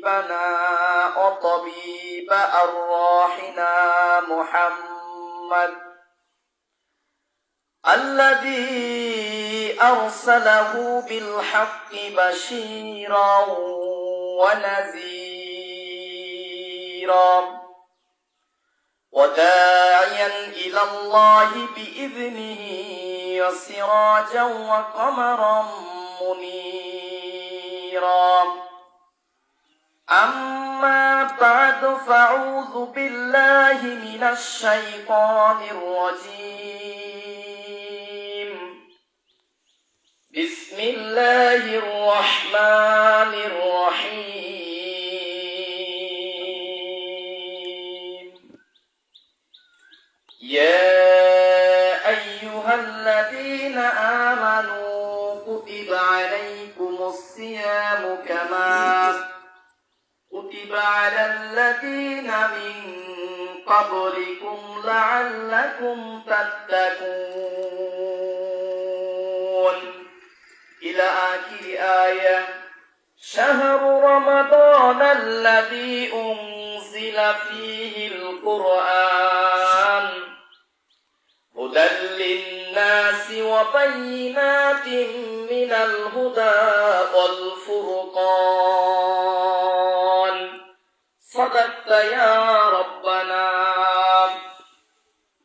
حبيبنا وطبيب أرواحنا محمد الذي أرسله بالحق بشيرا ونذيرا وداعيا إلى الله بإذنه وسراجا وقمرا منيرا أما بعد فأعوذ بالله من الشيطان الرجيم بسم الله الرحمن الرحيم يا أيها الذين آمنوا كتب عليكم الصيام كما كتب على الذين من قبلكم لعلكم تتقون إلى آخر آية شهر رمضان الذي أنزل فيه القرآن هدى للناس وبينات من الهدى والفرقان صدقت يا ربنا.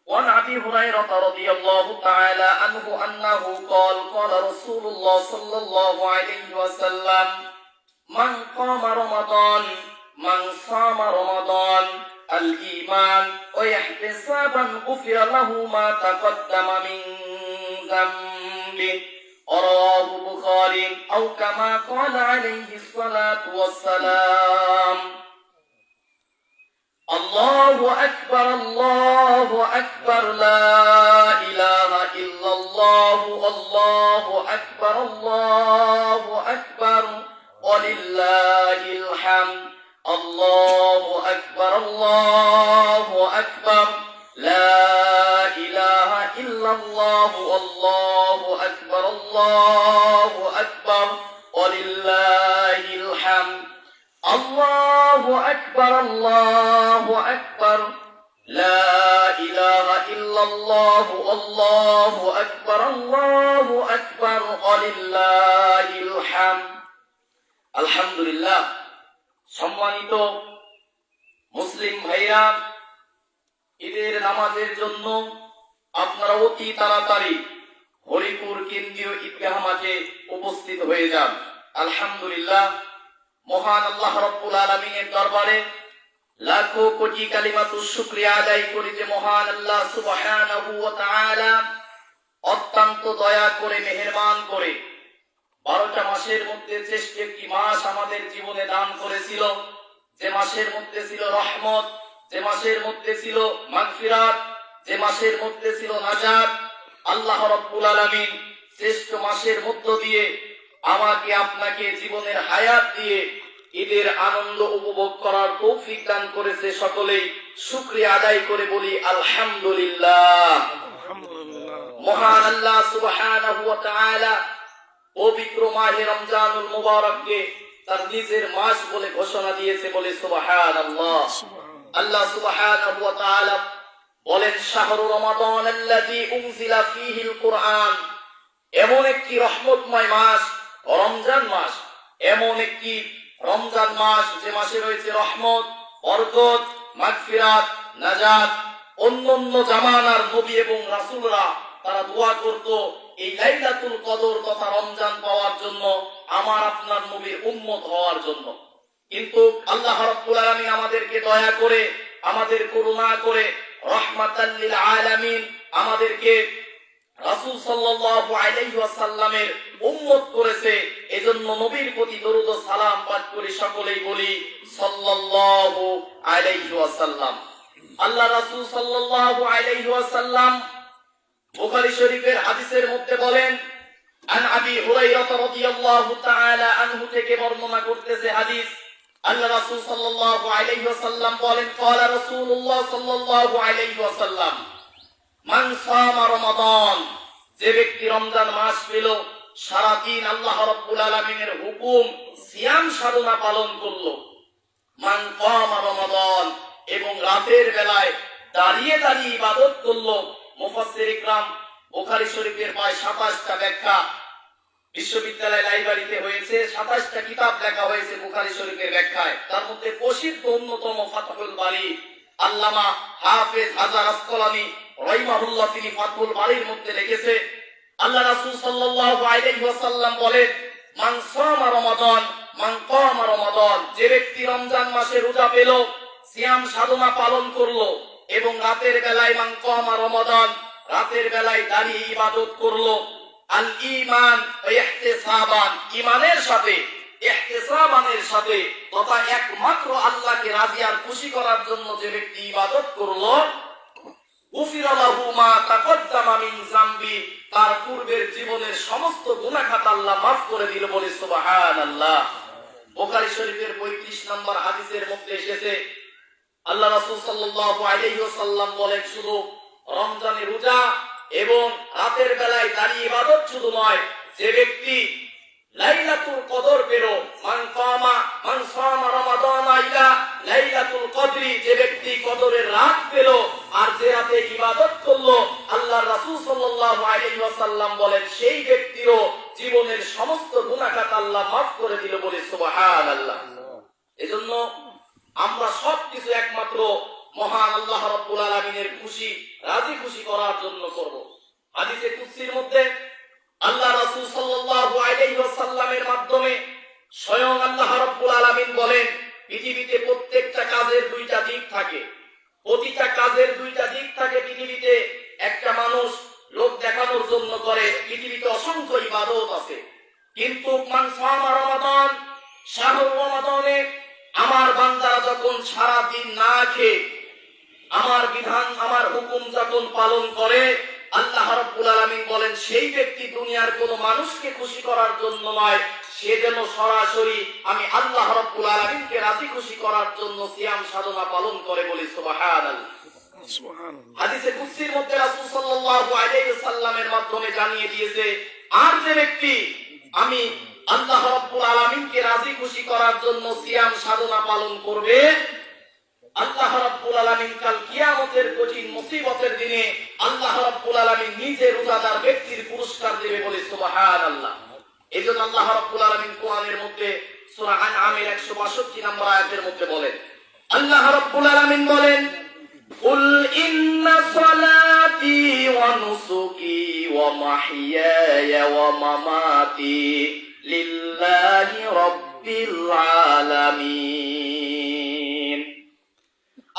وعن أبي هريرة رضي الله تعالى عنه أنه قال قال رسول الله صلى الله عليه وسلم من قام رمضان من صام رمضان الإيمان واحتسابا غفر له ما تقدم من ذنبه رواه البخاري أو كما قال عليه الصلاة والسلام. الله أكبر الله أكبر لا إله إلا الله الله أكبر الله أكبر ولله الحمد الله أكبر الله أكبر لا إله إلا الله الله أكبر الله أكبر ولله الحمد الله أكبر الله أكبر لا إله إلا الله الله أكبر الله أكبر ولله الحمد. الحمد لله. সম্মানিত মুসলিম ভাইরা, ঈদের নামাজের জন্য আপনারা অতি তাড়াতাড়ি হরিপুর কেন্দ্রীয় ঈদগাহ মাঠে উপস্থিত হয়ে যান। আলহামদুলিল্লাহ, মহান আল্লাহ রাব্বুল আলামিনের দরবারে লাখো কোটি কালিমাতুশ শুকরিয়া আদায় করি যে মহান আল্লাহ সুবহানাহু ওয়া তাআলা অত্যন্ত দয়া করে মেহেরবান করে 12টা মাসের মধ্যে শ্রেষ্ঠ একটি মাস আমাদের জীবনে দান করেছিল, যে মাসের মধ্যে ছিল রহমত, যে মাসের মধ্যে ছিল মাগফিরাত, যে মাসের মধ্যে ছিল নাজাত। আল্লাহ রাব্বুল আলামিন শ্রেষ্ঠ মাসের মধ্য দিয়ে আমাকে আপনাকে জীবনের হায়াত দিয়ে ঈদের আনন্দ উপভোগ করার তৌফিক দান করেছে। সকলেই শুকরিয়া আদায় করে বলি আলহামদুলিল্লাহ। মহান আল্লাহ সুবহানাহু ওয়া তাআলা পবিত্র মাহে রমজানুল মুবারককে তার নিজের মাস বলে ঘোষণা দিয়েছে, বলে সুবহানাল্লাহ। আল্লাহ সুবহানাহু ওয়া তাআলা বলেন শাহরু রমাদান আল্লাযী উনজিলা ফীহিল কুরআন, এমন একটি রহমতময় মাস রমজান মাস, এমন একটি রমজান মাস যে মাসে রয়েছে রহমত, বরকত, মাগফিরাত, নাজাত। অন্যান্য জামানার নবী এবং রাসূলরা তারা দোয়া করত এই লাইলাতুল কদর তথা রমজান পাওয়ার জন্য, আমার আপনার নবীর উম্মত হওয়ার জন্য। কিন্তু আল্লাহ রাব্বুল আলামিন আমাদেরকে দয়া করে, আমাদের করুণা করে রাহমাতাল লিল আলামিন আমাদেরকে রাসূল সাল্লাল্লাহু আলাইহি ওয়াসাল্লামের উম্মত করেছে। এজন্য নবীর প্রতি দরুদ ও সালাম পাঠ করে সকলেই বলি সাল্লাল্লাহু আলাইহি ওয়াসাল্লাম। আল্লাহ রাসূল সাল্লাল্লাহু আলাইহি ওয়াসাল্লাম বুখারী শরীফের হাদিসের মধ্যে বলেন, আন আবি হুরায়রা রাদিয়াল্লাহু তাআলা আনহু থেকে বর্ণনা করতেছে হাদিস, আল্লাহ রাসূল সাল্লাল্লাহু আলাইহি ওয়াসাল্লাম বলেন, ক্বালা রাসূলুল্লাহ সাল্লাল্লাহু আলাইহি ওয়াসাল্লাম, মান সামা রমাদান, যে ব্যক্তি রমজান মাস পেল, সারা দিন আল্লাহ রাব্বুল আলামিনের হুকুম সিয়াম সাধনা পালন করলো, মান কামা রমাদান, এবং রাতের বেলায় দাঁড়িয়ে দাঁড়িয়ে ইবাদত করলো। মুফাসসির ইকরাম বুখারী শরীফের প্রায় 27টা ব্যাখ্যা বিশ্ববিদ্যালয় লাইব্রেরিতে হয়েছে, 27টা কিতাব লেখা হয়েছে বুখারী শরীফের ব্যাখ্যায়। তার মধ্যে প্রসিদ্ধ অন্যতম ফাতহুল বারী, আল্লামা হাফেজ হাজার আসকালানী রাহিমাহুল্লাহ তিনি ফাতহুল বারীর মধ্যে লিখেছে, আল্লাহ রাসূল সাল্লাল্লাহু আলাইহি ওয়াসাল্লাম বলেন, মান সামা রমাদান মান কামা রমাদান, যে ব্যক্তি রমজান মাসে রোজা পেল, সিয়াম সাধনা পালন করলো, এবং রাতের বেলায় মান কামা রমাদান, রাতের বেলায় দাঁড়িয়ে ইবাদত করলো, আল ঈমান ওয়া ইহতিসাবান, ঈমানের সাথে ইহতিসাবানের সাথে তথা একমাত্র আল্লাহকে রাজি আর খুশি করার জন্য যে ব্যক্তি ইবাদত করলো, গুফিরা লাহু মা তাকদ্দামা মিন যামবি, তার পূর্বের জীবনের সমস্ত গুনাহ খাতা আল্লাহ মাফ করে দিল। বলে সুবহানাল্লাহ। বুখারী শরীফের 35 নম্বর হাদিসের মধ্যে এসেছে, আল্লাহ রাসূল সাল্লাল্লাহু আলাইহি ওয়াসাল্লাম বলেন, শুধু রমজানে রোজা এবং রাতের বেলায় দাঁড়িয়ে ইবাদত শুধু নয়, যে ব্যক্তি লাইলাতুল কদর পেল, মান কামা মান সামা রমাদান ইলা লাইলাতুল কদরি, যে ব্যক্তি কদরের রাত পেল আর যে রাতে ইবাদত করলো, আল্লাহর রাসূল সাল্লাল্লাহু আলাইহি ওয়াসাল্লাম বলেন, সেই ব্যক্তিরও জীবনের সমস্ত গুনাহ খাতা আল্লাহ মাফ করে দিল। বলে সুবহানাল্লাহ। এজন্য আমরা সবকিছু একমাত্র মহান আল্লাহ রাব্বুল আলামিনের খুশি রাজি খুশি করার জন্য করব। হাদিসে কুদসির মধ্যে আল্লাহ রাসূল সাল্লাল্লাহু আলাইহি ওয়াসাল্লামের মাধ্যমে স্বয়ং আল্লাহ রাব্বুল আলামিন বলেন, পৃথিবীতে প্রত্যেকটা কাজের দুইটা দিক থাকে, প্রতিটা কাজের দুইটা দিক থাকে। পৃথিবীতে একটা মানুষ লোক দেখানোর জন্য করে, পৃথিবীতে অসংখ্য ইবাদত আছে, কিন্তু মান সামা রমাদান, শাহরুর রমাদানে আমার বান্দারা যখন সারা দিন না খেয়ে আমার বিধান আমার হুকুম যখন পালন করে, আল্লাহ রাব্বুল আলামিন বলেন, সেই ব্যক্তি দুনিয়ার কোন মানুষকে খুশি করার জন্য নয়, সে যেন সরাসরি আমি আল্লাহ রাব্বুল আলামিনকে রাজি খুশি করার জন্য সিয়াম সাধনা পালন করে। বলি সুবহানাল্লাহ। হাদিসে কুদসির মধ্যে রাসূল সাল্লাল্লাহু আলাইহি ওয়াসাল্লামের মাধ্যমে জানিয়ে দিয়েছে, আর যে ব্যক্তি আমি আল্লাহ রাব্বুল আলামিনকে রাজি খুশি করার জন্য সিয়াম সাধনা পালন করবে, আল্লাহ রাব্বুল আলামিন কাল কিয়ামতের কঠিন মুসিবতের দিনে আল্লাহ রাব্বুল আলামিন নিজে রোজাদার ব্যক্তির পুরস্কার দেবে। বলে সুবহানাল্লাহ। এজন্য আল্লাহ রাব্বুল আলামিন কোরআনের মধ্যে সূরা আনআমের 162 নম্বর আয়াতের মধ্যে বলেন, আল্লাহ রাব্বুল আলামিন বলেন, কুল ইন্না সালাতি ওয়া নুসুকি ওয়া মাহইয়ায়া ওয়া মামাতি লিল্লাহি রাব্বিল আলামিন।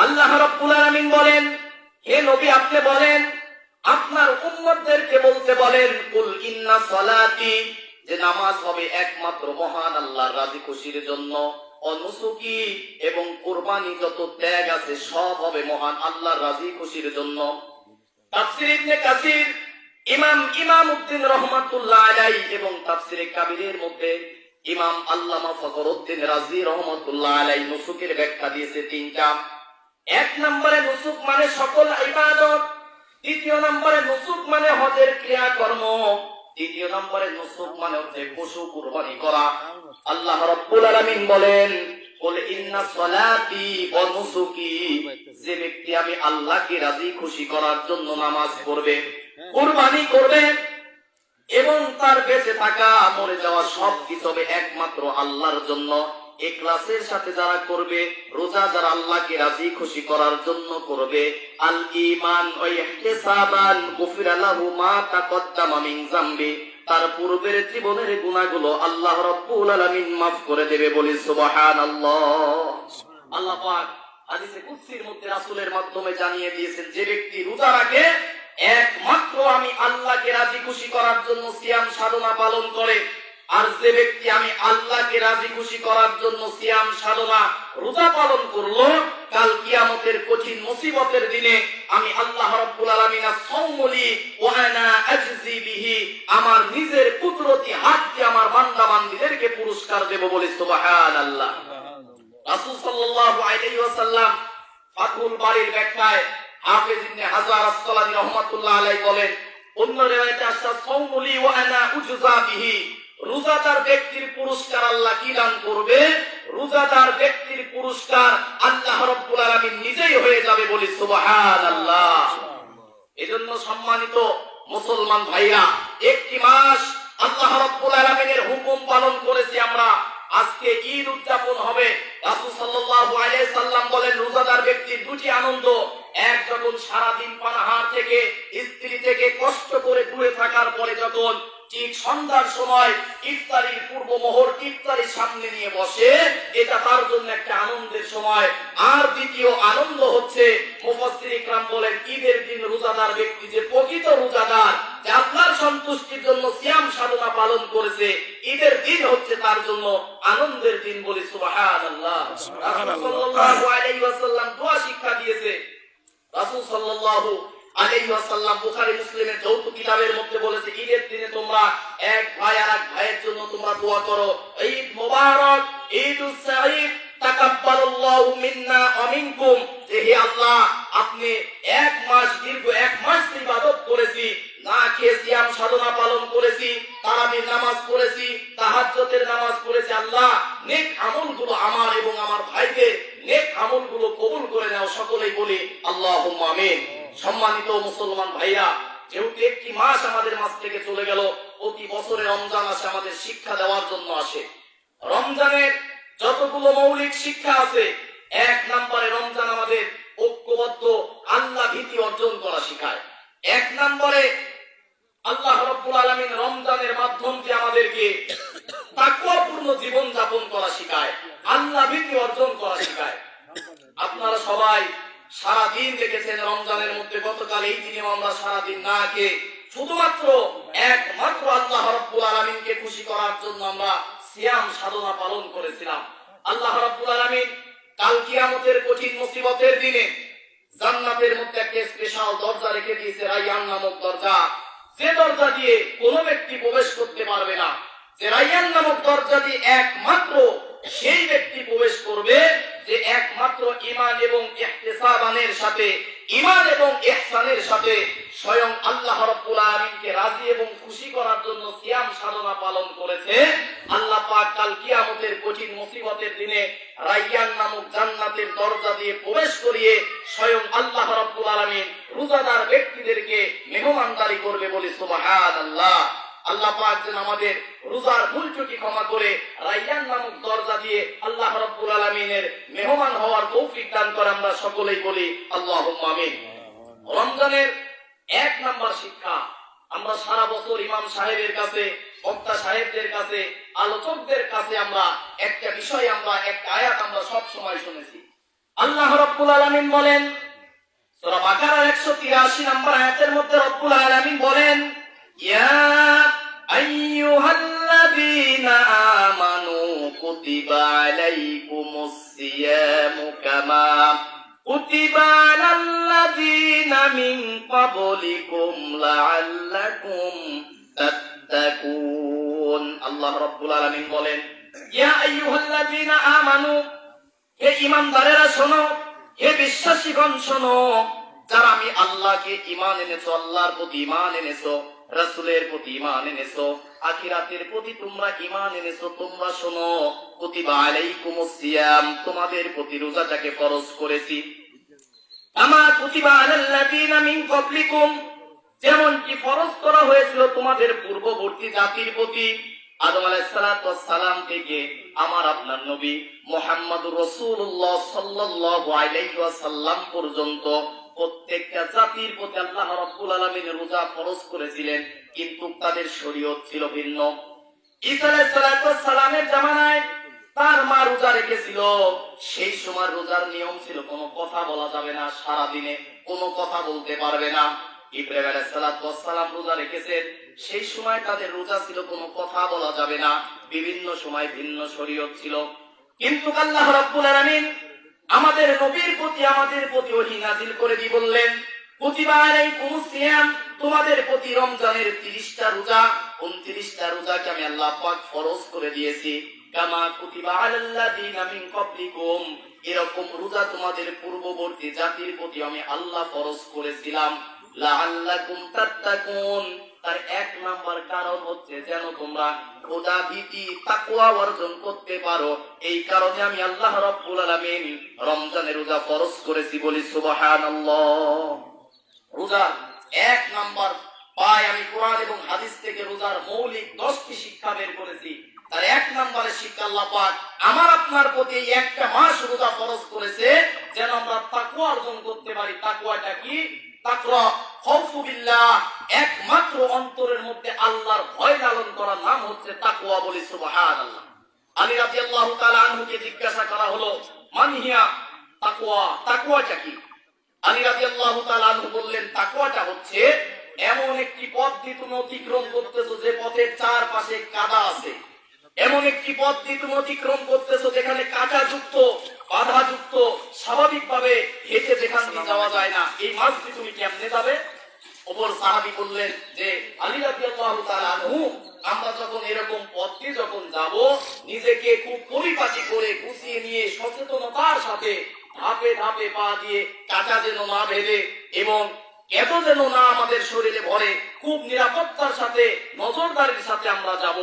আল্লাহ রাব্বুল আলামিন বলেন, হে নবী আপনি বলেন, আপনার উম্মতদেরকে বলতে বলেন, কুল ইন্না সালাতি, যে নামাজ হবে একমাত্র মহান আল্লাহর রাজি খুশির জন্য, অনুসুকি এবং কুরবানি যত ত্যাগ আছে সব হবে মহান আল্লাহর রাজি খুশির জন্য। তাফসীর ইবনে কাসির ইমাম উদ্দিন রহমাতুল্লাহ আলাইহি এবং তাফসীরে কাবীরের মধ্যে ইমাম আল্লামা ফখরুদ্দিন রাজি রহমাতুল্লাহ আলাইহি নুসুকের ব্যাখ্যা দিয়েছে তিনটা। এক নম্বরে নুসুক মানে সকল ইবাদত, দ্বিতীয় নম্বরে নুসুক মানে হজের ক্রিয়াকর্ম, তৃতীয় নম্বরে নুসুক মানে হচ্ছে পশু কুরবানি করা। আল্লাহ রাব্বুল আলামিন বলেন, কুল ইন্না সালাতি ওয়া নুসুকি, যে ব্যক্তি আমি আল্লাহকে রাজি খুশি করার জন্য নামাজ পড়বে, কুরবানি করবে এবং তার বেঁচে থাকা মরে যাওয়া সব কিছু হবে একমাত্র আল্লাহর জন্য, ইখলাসের সাথে যারা করবে, রোজা যারা আল্লাহকে রাজি খুশি করার জন্য করবে, আল ঈমান ওয়া ইহতিসাবান গুফিরা লাহু মা তাকদ্দামা মিন যামবি, তার পূর্বের জীবনের গুনাহগুলো আল্লাহ রাব্বুল আলামিন মাফ করে দেবে। বলি সুবহানাল্লাহ। আল্লাহ পাক হাদিসে কুদসির মধ্যে রাসূলের মাধ্যমে জানিয়ে দিয়েছেন, যে ব্যক্তি রোজা রাখে একমাত্র আমি আল্লাহকে রাজি খুশি করার জন্য সিয়াম সাধনা পালন করে, আর যে ব্যক্তি আমি আল্লাহকে রাজি খুশি করার জন্য সিয়াম সাধনা রোজা পালন করলো, কাল কিয়ামতের কঠিন মুসিবতের দিনে আমি আল্লাহ রাব্বুল আলামিন সাওমুলি ওয়া আনা আজজি বিহি, আমার নিজের কুদরতি হাত দিয়ে আমার বান্দা বান্দীদেরকে পুরস্কার দেব। বলে সুবহানাল্লাহ। রাসূল সাল্লাল্লাহু আলাইহি ওয়াসাল্লাম ফাতহুল বারীর ব্যাখ্যায় হাফেজ ইবনে হাজার আসকালানী রাহমাতুল্লাহ আলাইহি বলেন, অন্য রিওয়ায়াতে আসছে সাওমুলি ওয়া আনা উজজা বিহি, রোজাদার ব্যক্তির পুরস্কার আল্লাহ কি দান করবে, রোজাদার ব্যক্তির পুরস্কার আল্লাহ রাব্বুল আলামিন নিজেই হয়ে যাবে, বলি সুবহানাল্লাহ। এজন্য সম্মানিত মুসলমান ভাইরা, একটি মাস আল্লাহ রাব্বুল আলামিনের হুকুম পালন করেছি আমরা। আজকে ঈদ উদযাপন হবে। রাসূল সাল্লাল্লাহু আলাইহি সাল্লাম বলেন, রোজাদার ব্যক্তির দুটি আনন্দ, এক যখন সারা দিন পানাহার থেকে স্ত্রী থেকে কষ্ট করে দূরে থাকার পরে যখন ঠিক সন্ধ্যার সময় ইফতারির পূর্ব মুহূর্ত ইফতারির সামনে নিয়ে বসে, এটা তার জন্য একটা আনন্দের সময়। আর দ্বিতীয় আনন্দ হচ্ছে, মুফাসসির ইকরাম বলেন, ঈদের দিন রোজাদার ব্যক্তি যে প্রকৃত রোজাদার, যে আল্লাহর সন্তুষ্টির জন্য সিয়াম সাধনা পালন করেছে, ঈদের দিন হচ্ছে তার জন্য আনন্দের দিন, বলি সুবহানাল্লাহ। রাসূল সাল্লাল্লাহু আলাইহি ওয়াসাল্লাম দোয়া শিক্ষা দিয়েছে। রাসূল সাল্লাল্লাহু আলাইহি ওয়াসাল্লাম বুখারী মুসলিমের যৌথ কিতাবের মধ্যে বলেছে, ঈদের দিনে তোমরা এক ভাই আর এক ভাইয়ের জন্য তোমরা দোয়া করো, ঈদ মুবারক, ঈদুস সাঈদ, তাকাব্বালাল্লাহু মিন্না ওয়া মিনকুম, যে হে আল্লাহ, আপনি এক মাস দীর্ঘ এক মাস ইবাদত করেছি, না খেয়ে সিয়াম সাধনা পালন করেছি, তারাবির নামাজ পড়েছি, তাহাজ্জুদের নামাজ পড়েছি, আল্লাহ নেক আমলগুলো আমার এবং আমার ভাইদের নেক আমলগুলো কবুল করে নাও, সকলেই বলি আল্লাহুম্মা আমিন। সম্মানিত মুসলমান ভাইরা, যেহেতু একটি মাস আমাদের মাঝ থেকে চলে গেল, প্রতি বছরে রমজান আসে, আমাদের শিক্ষা দেওয়ার জন্য আসে। রমজানের যতগুলো মৌলিক শিক্ষা আছে, এক নম্বরে রমজান আমাদের ঐক্যবদ্ধ আল্লাহ ভীতি অর্জন করা শেখায়। এক নম্বরে আল্লাহ রাব্বুল আলামিন রমজানের মাধ্যম দিয়ে আমাদেরকে তাকওয়াপূর্ণ জীবন যাপন করা শেখায়, আল্লাহ ভীতি অর্জন করা শেখায়। আপনারা সবাই সারা দিন দেখেছেন রমজানের মধ্যে, গতকাল এই দিনে আমরা সারা দিন না খেয়ে শুধুমাত্র একমাত্র আল্লাহ রাব্বুল আলামিনকে খুশি করার জন্য আমরা সিয়াম সাধনা পালন করেছিলাম। আল্লাহ রাব্বুল আলামিন কাল কিয়ামতের কঠিন মুসিবতের দিনে জান্নাতের মধ্যে একটা স্পেশাল দরজা রেখে দিয়েছে, রায়্যান নামক দরজা, যে দরজা দিয়ে কোনো ব্যক্তি প্রবেশ করতে পারবে না। যে রায়্যান নামক দরজা দিয়ে একমাত্র সেই ব্যক্তি প্রবেশ করবে যে একমাত্র ঈমান এবং ইহতিসাবানের সাথে, ঈমান এবং ইহসানের সাথে স্বয়ং আল্লাহ রাব্বুল আলামিনকে রাজি এবং খুশি করার জন্য সিয়াম সাধনা পালন করেছে। আল্লাহ পাক কাল কিয়ামতের কঠিন মুসিবতের দিনে রায়্যান নামক জান্নাতের দরজা দিয়ে প্রবেশ করিয়ে স্বয়ং আল্লাহ রাব্বুল আলামিন রোজাদার ব্যক্তিদেরকে মেহমানদারি করবে, বলি সুবহানাল্লাহ। আল্লাহ পাক যেন আমাদের রোজার ভুল ত্রুটি ক্ষমা করে রায়্যান নামক দরজা দিয়ে আল্লাহ রাব্বুল আলামিনের মেহমান হওয়ার তৌফিক দান করে, আমরা সকলেই বলি আল্লাহুম্মা আমিন। রমজানের এক নাম্বার শিক্ষা, আমরা সারা বছর ইমাম সাহেবের কাছে, বক্তা সাহেবদের কাছে, আলোচকদের কাছে আমরা একটা বিষয়, আমরা একটা আয়াত আমরা সব সময় শুনেছি। আল্লাহ রাব্বুল আলামিন বলেন, সূরা বাকারার 183 নম্বর আয়াতের মধ্যে রব্বুল আলামিন বলেন, ইয়া আইয়ুহাল্লাযীনা আমানু কুতিবা আলাইকুমুস সিয়ামু কামা কুতিবা আলাল্লাযীনা মিন ক্বাবলিকুম লাআল্লাকুম তাত্তাকুন। আল্লাহ রাব্বুল আলামিন বলেন, ইয়া আইয়ুহাল্লাযীনা আমানু, হে ঈমানদারেরা শোনো, হে বিশ্বাসীগণ শোনো, যারা আমি আল্লাহকে ঈমান এনেছো, আল্লাহর প্রতি ঈমান এনেছো, রাসূলের প্রতি ঈমান এনেছো, আখিরাতের প্রতি তোমরা ঈমান এনেছো, তোমরা শোনো, কুতিবা আলাইকুমুস সিয়াম, তোমাদের প্রতি রোজাটাকে ফরজ করেছি, আমা কুতিবা আলাল্লাযীনা মিন ক্বাবলিকুম, যেমন কি ফরজ করা হয়েছিল তোমাদের পূর্ববর্তী জাতির প্রতি, আদম আলাইহিস সালাতু ওয়াস সালাম থেকে আমার আপনার নবী মুহাম্মদুর রাসূলুল্লাহ সাল্লাল্লাহু আলাইহি ওয়াসাল্লাম পর্যন্ত প্রত্যেকটা জাতির প্রতি আল্লাহ রাব্বুল আলামিন রোজা ফরজ করেছিলেন, কিন্তু তাদের শরীয়ত ছিল ভিন্ন। ঈসা আলাইহিস সালাতু ওয়াস সালামের জামানায় তার মা রোজা রেখেছিল, সেই সময় রোজার নিয়ম ছিল কোনো কথা বলা যাবে না, সারা দিনে কোনো কথা বলতে পারবে না। ইব্রাহিম আলাইহিস সালাতু ওয়াস সালাম রোজা রেখেছেন, সেই সময় তাদের রোজা ছিল কোনো কথা বলা যাবে না, বিভিন্ন সময় ভিন্ন শরীয়ত ছিল। কিন্তু আল্লাহ রাব্বুল আলামিন আমাদের নবীর প্রতি, আমাদের প্রতি ওহী নাযিল করে দিয়ে বললেন, কুতিবা আলাইকুমুস সিয়াম, তোমাদের প্রতি রমজানের 30টা রোজা, 29টা রোজাকে আমি আল্লাহ পাক ফরজ করে দিয়েছি, কামা কুতিবা আলাল্লাযীনা মিন ক্বাবলিকুম, এরকম রোজা তোমাদের পূর্ববর্তী জাতির প্রতি আমি আল্লাহ ফরজ করেছিলাম, লাআল্লাকুম তাত্তাকুন, তার এক নাম্বার কারণ হচ্ছে যেন তোমরা খোদা ভীতি তাকওয়া অর্জন করতে পারো। এই কারণে আমি আল্লাহ রাব্বুল আলামিন রমজানের রোজা ফরজ করেছি, বলি সুবহানাল্লাহ। রোজা এক নাম্বার পাই আমি কোরআন এবং হাদিস থেকে রোজার মৌলিক 10টি শিক্ষা বের করেছি। তার এক নম্বরের শিক্ষা আল্লাহ পাক আমার আপনার প্রতি এই একটা মাস রোজা ফরজ করেছে যেন আমরা তাকওয়া অর্জন করতে পারি। তাকওয়াটা কি? তাকওয়া খাউফু বিল্লাহ, একমাত্র অন্তরের মধ্যে আল্লাহর ভয় লালন করার নাম হচ্ছে তাকওয়া, বলি সুবহানাল্লাহ। আলী রাদিয়াল্লাহু তাআলা আনহুকে জিজ্ঞাসা করা হলো, মান হিয়া তাকওয়া, তাকওয়াটা কি? আলী রাদিয়াল্লাহু তাআলা আনহু বললেন, তাকওয়াটা হচ্ছে এমন একটি পথ দিয়ে তুমি অতিক্রম করতেছো যে পথের চারপাশে কাদা আছে, এমন একটি পথ দিয়ে তুমি অতিক্রম করতেছো যেখানে কাঁটা যুক্ত, বাধা যুক্ত, স্বাভাবিকভাবে হেঁটে যেখান দিয়ে যাওয়া যায় না, এই মাঝ দিয়ে তুমি কেমনে যাবে? ওপর সাহাবী বললেন যে আলী রাদিয়াল্লাহু তাআলা আনহু, আমরা যখন এরকম পথ দিয়ে যখন যাব, নিজেকে খুব পরিপাটি করে গুছিয়ে নিয়ে সচেতনতার সাথে ধাপে ধাপে পা দিয়ে কাঁটা যেন না ভেদে এবং এত যেন না আমাদের শরীরে ভরে, খুব নিরাপত্তার সাথে নজরদারির সাথে আমরা যাব।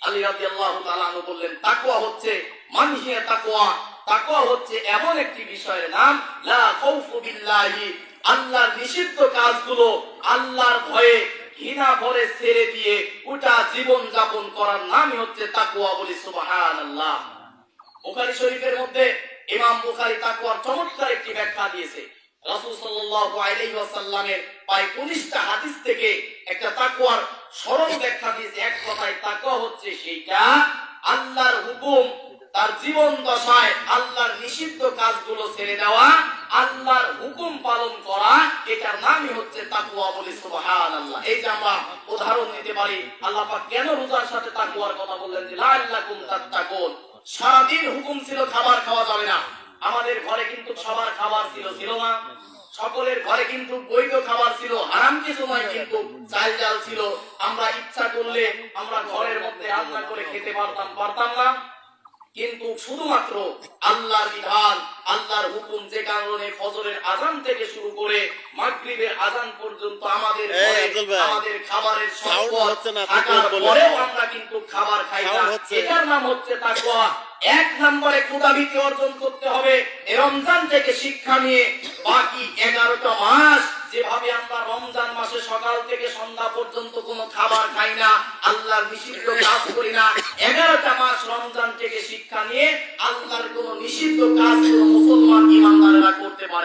আলী রাদিয়াল্লাহু তাআলা আনহু বললেন, তাকওয়া হচ্ছে মানহিয়া তাকওয়া, তাকওয়া হচ্ছে এমন একটি বিষয়ের নাম লা খাউফু বিল্লাহি, আল্লাহর নিষিদ্ধ কাজগুলো আল্লাহর ভয়ে ঘৃণা ভরে ছেড়ে দিয়ে ওটা জীবন যাপন করার নামই হচ্ছে তাকওয়া, বলি সুবহানাল্লাহ। বুখারী শরীফের মধ্যে ইমাম বুখারী তাকওয়ার চমৎকার একটি ব্যাখ্যা দিয়েছে। রাসূল সাল্লাল্লাহু আলাইহি ওয়াসাল্লামের প্রায় 19টা হাদিস থেকে একটা তাকওয়ার সরল ব্যাখ্যা দিয়েছে। এক কথায় তাকওয়া হচ্ছে সেইটা আল্লাহর হুকুম তার জীবন দশায় আল্লাহর নিষিদ্ধ কাজগুলো ছেড়ে দেওয়া, আল্লাহর হুকুম পালন করা, এটার নামই হচ্ছে তাকওয়া, বলি সুবহানাল্লাহ। এই যে আমরা উদাহরণ নিতে পারি, আল্লাহ পাক কেন রোজার সাথে তাকওয়ার কথা বললেন যে লাআল্লাকুম তাত্তাকুন। সারাদিন হুকুম ছিল খাবার খাওয়া যাবে না, আমাদের ঘরে কিন্তু সবার খাবার ছিল, ছিল না? সকলের ঘরে কিন্তু বৈধ খাবার ছিল, হারাম কিছু নয়, কিন্তু চাল ডাল ছিল। আমরা ইচ্ছা করলে আমরা ঘরের মধ্যে রান্না করে খেতে পারতাম, পারতাম না? কিন্তু শুধুমাত্র আল্লাহর বিধান, আল্লাহর হুকুম, যে কারণে ফজরের আযান থেকে শুরু করে মাগরিবের আযান পর্যন্ত আমাদের আমাদের খাবারের সম্পদ থাকার পরেও আমরা কিন্তু খাবার খাই না, এটার নাম হচ্ছে তাকওয়া। এক নম্বরে খোদাভীতি অর্জন করতে হবে। রমজান থেকে শিক্ষা নিয়ে বাকি 11টা মাস যেভাবে আমরা রমজান মাসে সকাল থেকে সন্ধ্যা পর্যন্ত কোনো খাবার খাই না, আল্লাহর নিষিদ্ধ কাজ করি না, 11টা মাস রমজান থেকে শিক্ষা নিয়ে আল্লাহর কোনো নিষিদ্ধ কাজ কোনো মুসলমান ইমানদারেরা করতে পারে।